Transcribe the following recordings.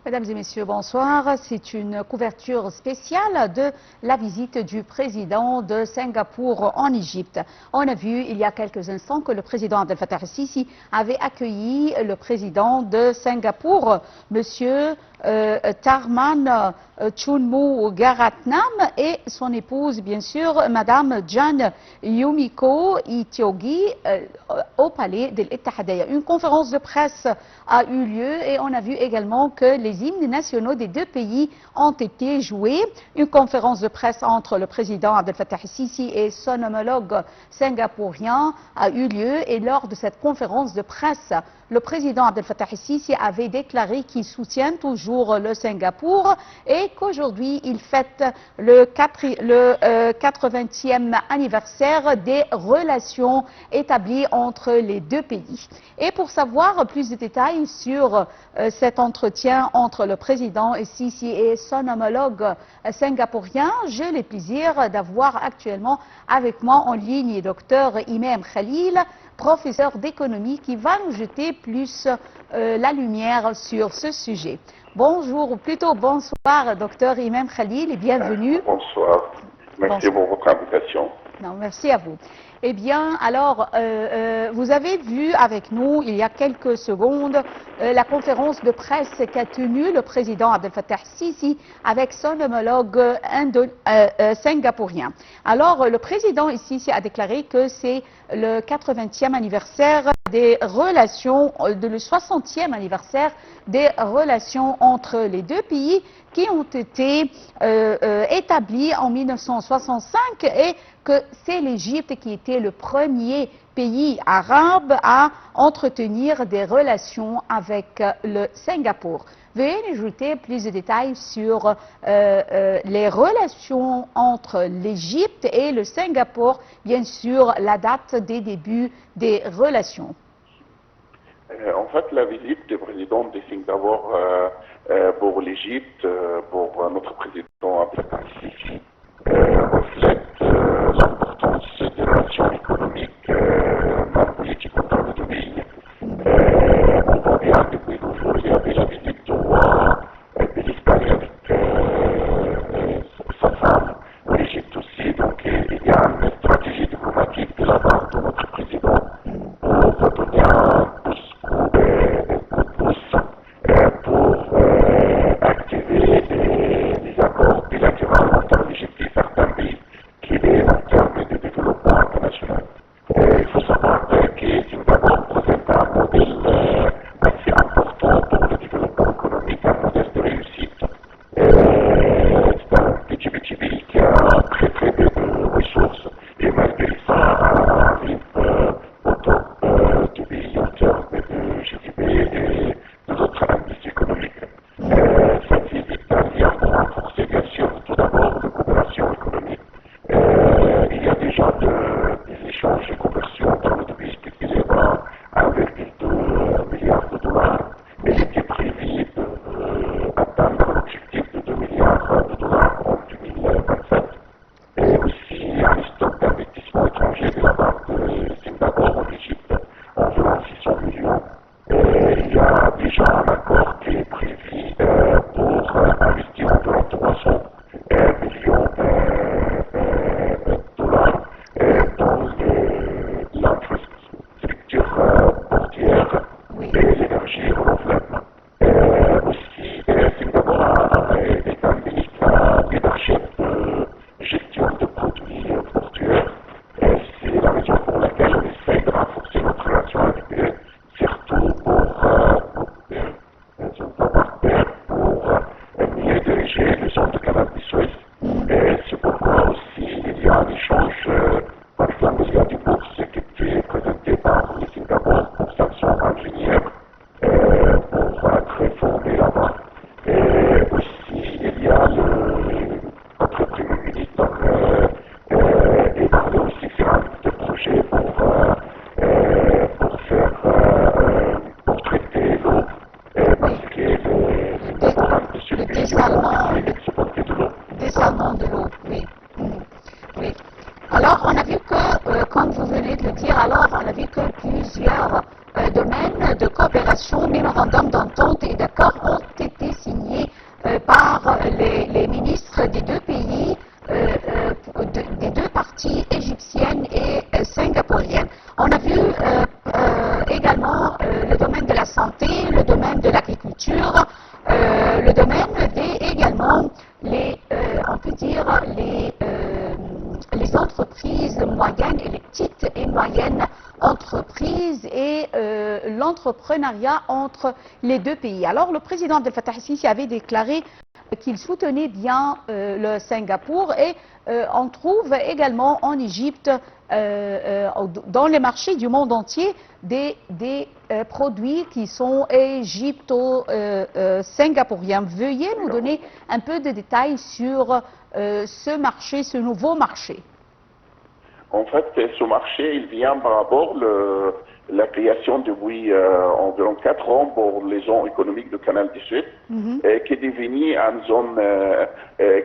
Mesdames et messieurs, bonsoir. C'est une couverture spéciale de la visite du président de Singapour en Égypte. On a vu il y a quelques instants que le président Abdel Fattah el-Sisi avait accueilli le président de Singapour, monsieur Tharman Shanmugaratnam, et son épouse, bien sûr, madame Jan Yumiko Itiogi, au palais de l'Ittihadiyya. Une conférence de presse a eu lieu et on a vu également que les hymnes nationaux des deux pays ont été joués. Une conférence de presse entre le président Abdel Fattah el-Sisi et son homologue singapourien a eu lieu, et lors de cette conférence de presse, le président Abdel Fattah el-Sisi avait déclaré qu'il soutient toujours le Singapour et qu'aujourd'hui il fête le 80e anniversaire des relations établies entre les deux pays. Et pour savoir plus de détails sur cet entretien entre le président el-Sisi et son homologue singapourien, j'ai le plaisir d'avoir actuellement avec moi en ligne Dr Imam Khalil, professeur d'économie, qui va nous jeter plus la lumière sur ce sujet. Bonjour, ou plutôt bonsoir, docteur Imam Khalil, et bienvenue. Bonsoir. Merci pour votre invitation. Non, merci à vous. Eh bien, alors, vous avez vu avec nous, il y a quelques secondes, la conférence de presse qu'a tenue le président Abdel Fattah el-Sisi avec son homologue singapourien. Alors, le président el-Sisi a déclaré que c'est le 80e anniversaire des relations, le 60e anniversaire des relations entre les deux pays qui ont été établies en 1965, et que c'est l'Égypte qui était le premier pays arabe à entretenir des relations avec le Singapour. Veuillez ajouter plus de détails sur les relations entre l'Égypte et le Singapour, bien sûr la date des débuts des relations. En fait, la visite du président de Singapour pour l'Égypte, pour notre président Abdel Fattah el-Sisi, reflète l'importance des relations économiques, politiques entre les deux pays. On voit bien depuis toujours, il y avait la visite du roi de l'Espagne avec sa femme, l'Égypte aussi, donc il y a une stratégie diplomatique de la part de notre président pour donner un pour activer les accords bilatéraux entre l'Égypte et certains pays d'entrepreneuriat entre les deux pays. Alors, le président Abdel Fattah el-Sisi avait déclaré qu'il soutenait bien le Singapour et on trouve également en Égypte, dans les marchés du monde entier, des produits qui sont égypto-singapouriens. Veuillez nous donner un peu de détails sur ce marché, ce nouveau marché. En fait, ce marché, il vient par rapport à la création depuis environ 4 ans pour les zones économiques du Canal du Sud, qui est devenue une zone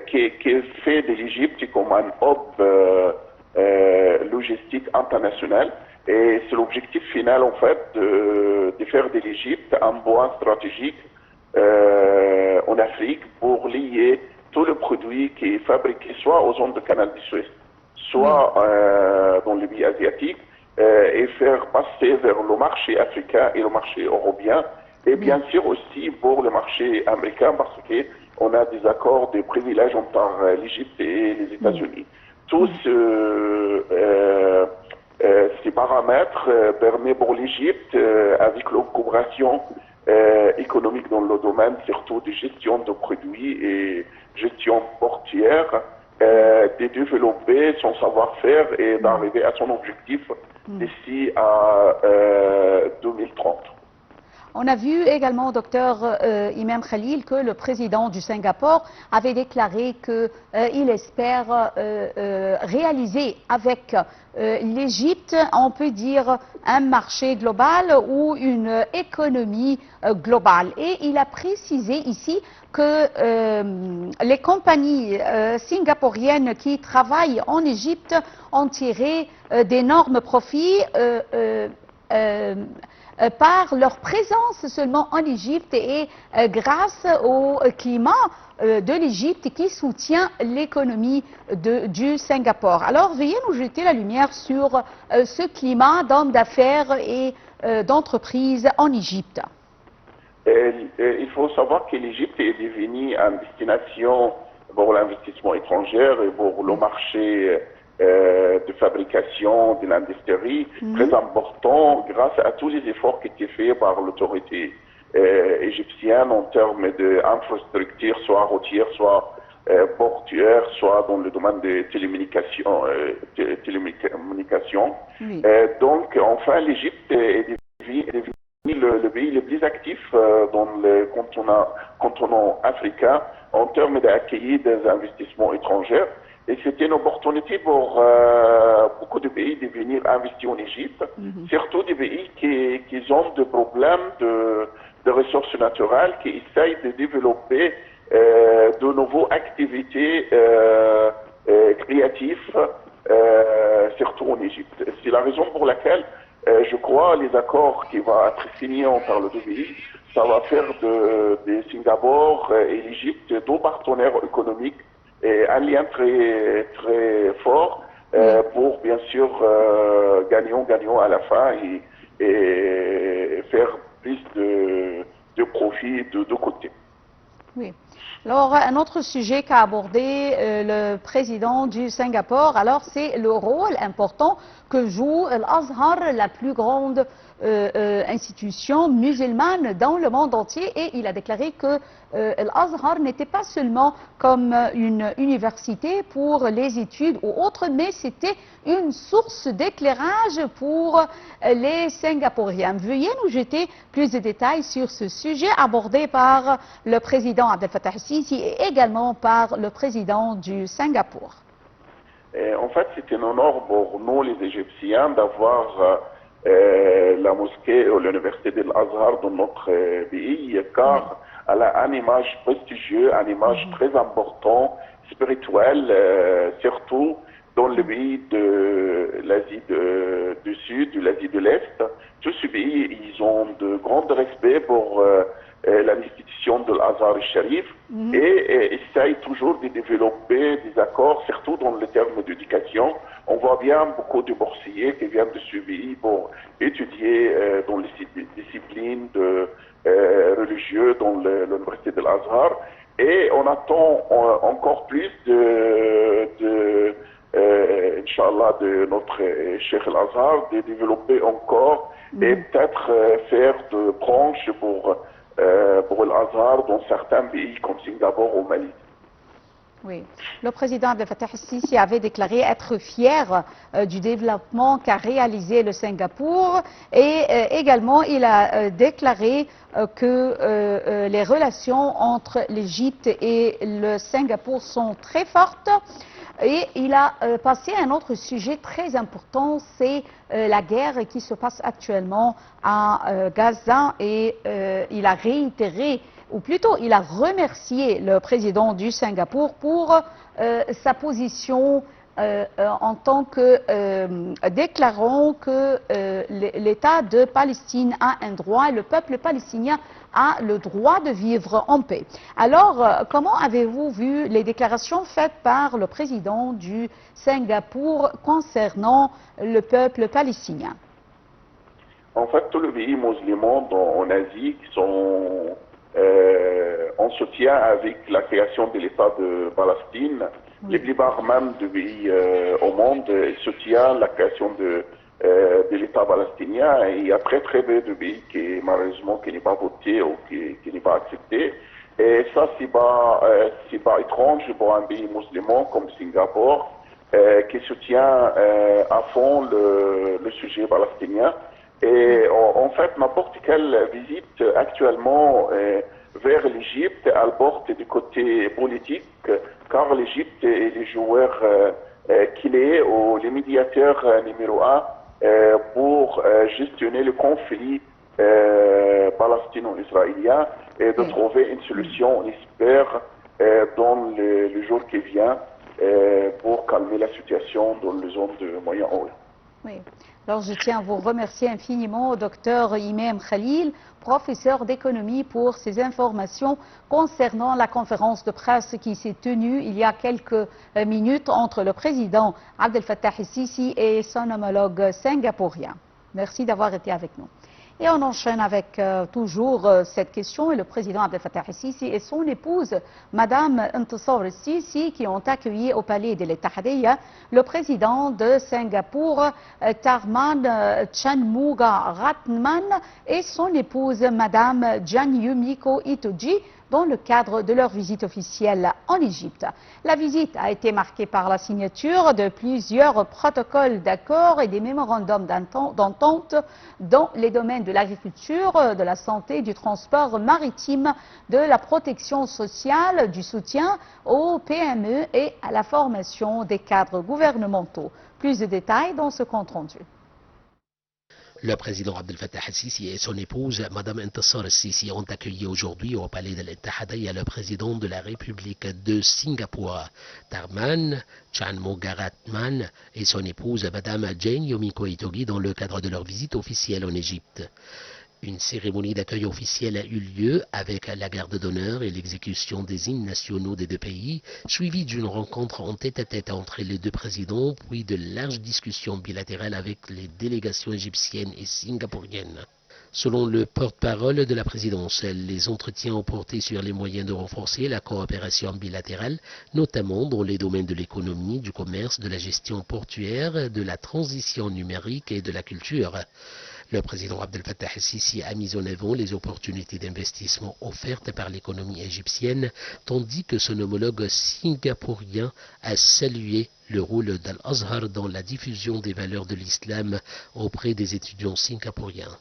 qui fait de l'Égypte comme un hub logistique international. Et c'est l'objectif final, en fait, de faire de l'Égypte un point stratégique en Afrique pour lier tous les produits qui sont fabriqués soit aux zones du Canal du Sud, soit dans les pays asiatiques, et faire passer vers le marché africain et le marché européen, et bien sûr aussi pour le marché américain, parce qu'on a des accords de privilèges entre l'Égypte et les États-Unis. Tous ces paramètres permettent pour l'Égypte, avec la coopération économique dans le domaine, surtout de gestion de produits et gestion portière, de développer son savoir-faire et d'arriver à son objectif d'ici à 2030. On a vu également, docteur Imam Khalil, que le président du Singapour avait déclaré qu'il espère réaliser avec l'Égypte, on peut dire, un marché global ou une économie globale. Et il a précisé ici que les compagnies singapouriennes qui travaillent en Égypte ont tiré d'énormes profits par leur présence seulement en Égypte et grâce au climat de l'Égypte qui soutient l'économie du Singapour. Alors, veuillez nous jeter la lumière sur ce climat d'hommes d'affaires et d'entreprises en Égypte. Il faut savoir que l'Égypte est devenue une destination pour l'investissement étranger et pour le marché de fabrication de l'industrie très important grâce à tous les efforts qui étaient faits par l'autorité égyptienne en termes d'infrastructures, soit routières, soit portuaires, soit dans le domaine des télécommunications. Donc, enfin, l'Égypte est devenue le pays le plus actif dans le continent africain en termes d'accueillir des investissements étrangers. Et c'était une opportunité pour beaucoup de pays de venir investir en Égypte, surtout des pays qui ont des problèmes de ressources naturelles, qui essayent de développer de nouvelles activités créatives, surtout en Égypte. C'est la raison pour laquelle je crois les accords qui vont être signés entre les deux pays, ça va faire de Singapour et l'Égypte deux partenaires économiques et un lien très, très fort pour bien sûr gagnant à la fin et faire plus de profit de deux côtés. Oui. Alors, un autre sujet qu'a abordé le président du Singapour, alors c'est le rôle important que joue l'Azhar, la plus grande institution musulmane dans le monde entier, et il a déclaré que l'Azhar n'était pas seulement comme une université pour les études ou autres, mais c'était une source d'éclairage pour les Singapouriens. Veuillez nous jeter plus de détails sur ce sujet abordé par le président Abdel Fattah el-Sisi et également par le président du Singapour. En fait, c'est un honneur pour nous, les Égyptiens, d'avoir la mosquée ou l'université de l'Azhar dans notre pays, car elle a une image prestigieuse, une image très importante, spirituelle, surtout dans les pays de l'Asie du Sud, de l'Asie de l'Est. Tous ces pays, ils ont de grands respect pour l'institution de l'Azhar al-Sharif et essayent toujours de développer des accords, surtout dans le terme d'éducation. On voit bien beaucoup de boursiers qui viennent de ce pays pour étudier dans les disciplines religieuses dans l'université de l'Azhar. Et on attend encore plus Inch'Allah, de notre Cheikh Al-Azhar, de développer encore et peut-être faire de branches pour l'Azhar dans certains pays comme Singapour ou Malaisie. Oui, le président Abdel Fattah el-Sisi avait déclaré être fier du développement qu'a réalisé le Singapour et également il a déclaré que les relations entre l'Égypte et le Singapour sont très fortes. Et il a passé à un autre sujet très important, c'est la guerre qui se passe actuellement à Gaza et il a réitéré, ou plutôt il a remercié le président du Singapour pour sa position en tant que déclarant que l'État de Palestine a un droit, le peuple palestinien a le droit de vivre en paix. Alors, comment avez-vous vu les déclarations faites par le président du Singapour concernant le peuple palestinien? En fait, tous les pays musulmans en Asie qui sont en soutien avec la création de l'État de Palestine. Oui. Les plupart même des pays au monde soutiennent la création de l'État palestinien. Et il y a très peu de pays qui malheureusement qui n'est pas voté ou qui n'est pas accepté. Et ça, c'est pas étrange pour un pays musulman comme Singapour qui soutient à fond le sujet palestinien. Et en fait, n'importe quelle visite actuellement vers l'Égypte, elle porte du côté politique, car l'Égypte est le joueur clé ou le médiateur numéro 1 pour gestionner le conflit palestino-israélien et de trouver une solution, on espère, dans le jour qui vient pour calmer la situation dans les zones de Moyen-Orient. Oui. Alors, je tiens à vous remercier infiniment, Dr Imam Khalil, professeur d'économie, pour ces informations concernant la conférence de presse qui s'est tenue il y a quelques minutes entre le président Abdel Fattah el-Sisi et son homologue singapourien. Merci d'avoir été avec nous. Et on enchaîne avec toujours cette question et le président Abdel Fattah el-Sisi et son épouse, Madame Intisar el-Sisi, qui ont accueilli au palais de l'Ittihadiyya le président de Singapour, Tharman Shanmugaratnam, et son épouse, Madame Jan Yumiko Itoji, dans le cadre de leur visite officielle en Égypte. La visite a été marquée par la signature de plusieurs protocoles d'accord et des mémorandums d'entente dans les domaines de l'agriculture, de la santé, du transport maritime, de la protection sociale, du soutien aux PME et à la formation des cadres gouvernementaux. Plus de détails dans ce compte-rendu. Le président Abdel Fattah el-Sisi et son épouse, Mme Intisar el-Sisi, ont accueilli aujourd'hui au palais de l'Ittihadiyya le président de la République de Singapour, Tharman Shanmugaratnam, et son épouse, Mme Jane Yumiko Itogi, dans le cadre de leur visite officielle en Égypte. Une cérémonie d'accueil officielle a eu lieu avec la garde d'honneur et l'exécution des hymnes nationaux des deux pays, suivie d'une rencontre en tête-à-tête entre les deux présidents, puis de larges discussions bilatérales avec les délégations égyptiennes et singapouriennes. Selon le porte-parole de la présidence, les entretiens ont porté sur les moyens de renforcer la coopération bilatérale, notamment dans les domaines de l'économie, du commerce, de la gestion portuaire, de la transition numérique et de la culture. Le président Abdel Fattah el-Sisi a mis en avant les opportunités d'investissement offertes par l'économie égyptienne, tandis que son homologue singapourien a salué le rôle d'Al-Azhar dans la diffusion des valeurs de l'islam auprès des étudiants singapouriens.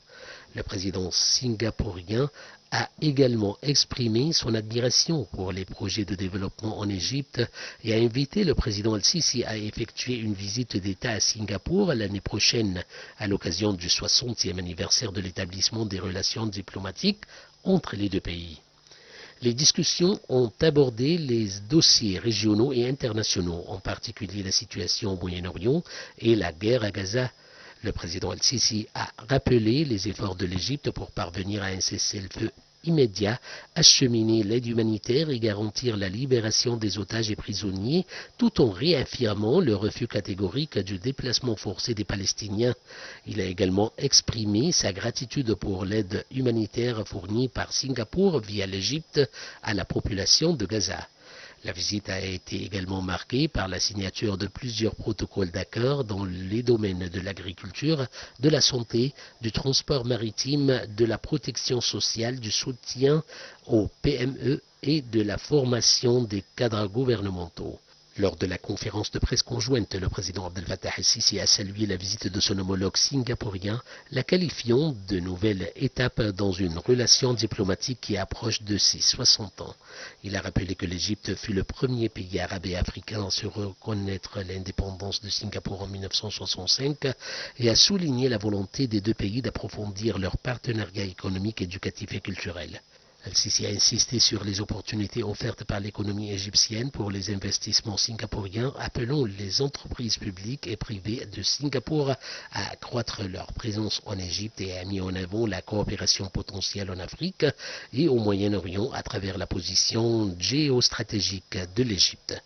Le président singapourien a également exprimé son admiration pour les projets de développement en Égypte et a invité le président el-Sisi à effectuer une visite d'État à Singapour l'année prochaine à l'occasion du 60e anniversaire de l'établissement des relations diplomatiques entre les deux pays. Les discussions ont abordé les dossiers régionaux et internationaux, en particulier la situation au Moyen-Orient et la guerre à Gaza. Le président el-Sisi a rappelé les efforts de l'Égypte pour parvenir à un cessez-le-feu immédiat, acheminer l'aide humanitaire et garantir la libération des otages et prisonniers, tout en réaffirmant le refus catégorique du déplacement forcé des Palestiniens. Il a également exprimé sa gratitude pour l'aide humanitaire fournie par Singapour via l'Égypte à la population de Gaza. La visite a été également marquée par la signature de plusieurs protocoles d'accord dans les domaines de l'agriculture, de la santé, du transport maritime, de la protection sociale, du soutien aux PME et de la formation des cadres gouvernementaux. Lors de la conférence de presse conjointe, le président Abdel Fattah el-Sisi a salué la visite de son homologue singapourien, la qualifiant de nouvelle étape dans une relation diplomatique qui approche de ses 60 ans. Il a rappelé que l'Égypte fut le premier pays arabe et africain à se reconnaître l'indépendance de Singapour en 1965 et a souligné la volonté des deux pays d'approfondir leur partenariat économique, éducatif et culturel. El-Sisi a insisté sur les opportunités offertes par l'économie égyptienne pour les investissements singapouriens, appelant les entreprises publiques et privées de Singapour à accroître leur présence en Égypte et a mis en avant la coopération potentielle en Afrique et au Moyen-Orient à travers la position géostratégique de l'Égypte.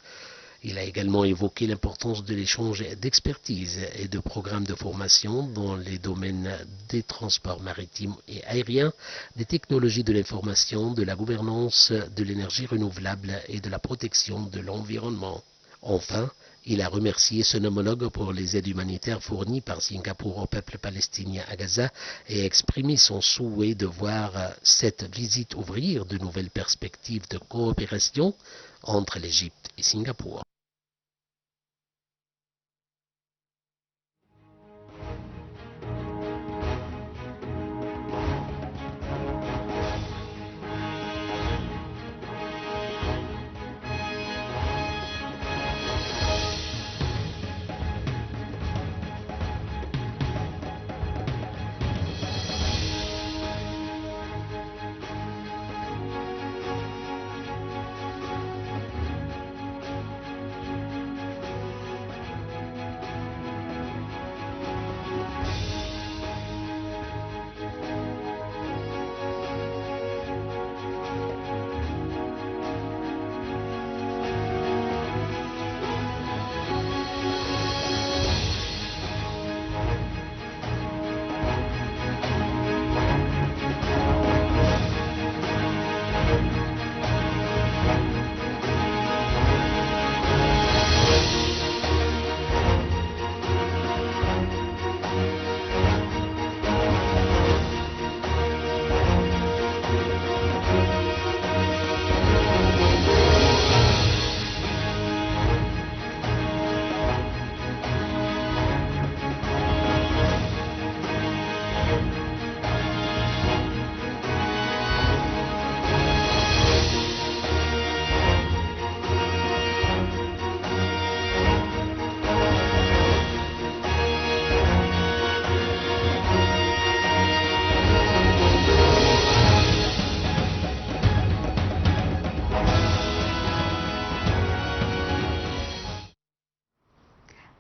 Il a également évoqué l'importance de l'échange d'expertise et de programmes de formation dans les domaines des transports maritimes et aériens, des technologies de l'information, de la gouvernance, de l'énergie renouvelable et de la protection de l'environnement. Enfin, il a remercié son homologue pour les aides humanitaires fournies par Singapour au peuple palestinien à Gaza et exprimé son souhait de voir cette visite ouvrir de nouvelles perspectives de coopération entre l'Égypte et Singapour.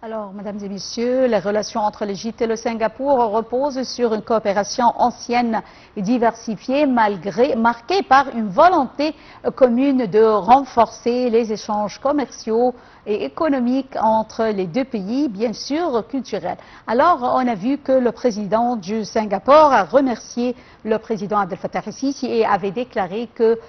Alors, mesdames et messieurs, les relations entre l'Égypte et le Singapour reposent sur une coopération ancienne et diversifiée, marquée par une volonté commune de renforcer les échanges commerciaux et économiques entre les deux pays, bien sûr culturels. Alors, on a vu que le président du Singapour a remercié le président Abdel Fattah el-Sisi et avait déclaré que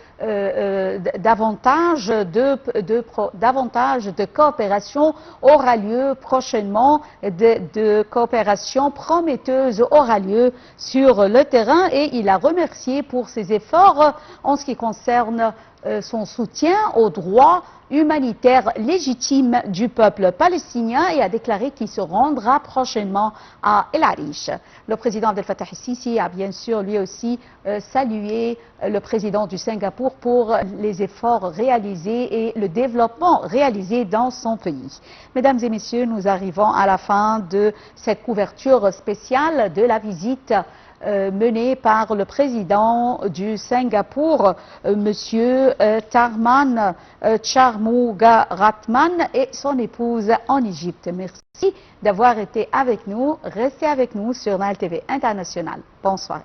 davantage de coopération aura lieu prochainement, de coopération prometteuse aura lieu sur le terrain, et il a remercié pour ses efforts en ce qui concerne son soutien aux droits humanitaires légitimes du peuple palestinien et a déclaré qu'il se rendra prochainement à El Arish. Le président Abdel Fattah el-Sisi a bien sûr lui aussi salué le président du Singapour pour les efforts réalisés et le développement réalisé dans son pays. Mesdames et messieurs, nous arrivons à la fin de cette couverture spéciale de la visite menée par le président du Singapour, Monsieur Tharman Shanmugaratnam et son épouse en Égypte. Merci d'avoir été avec nous. Restez avec nous sur Nile TV International. Bonsoir.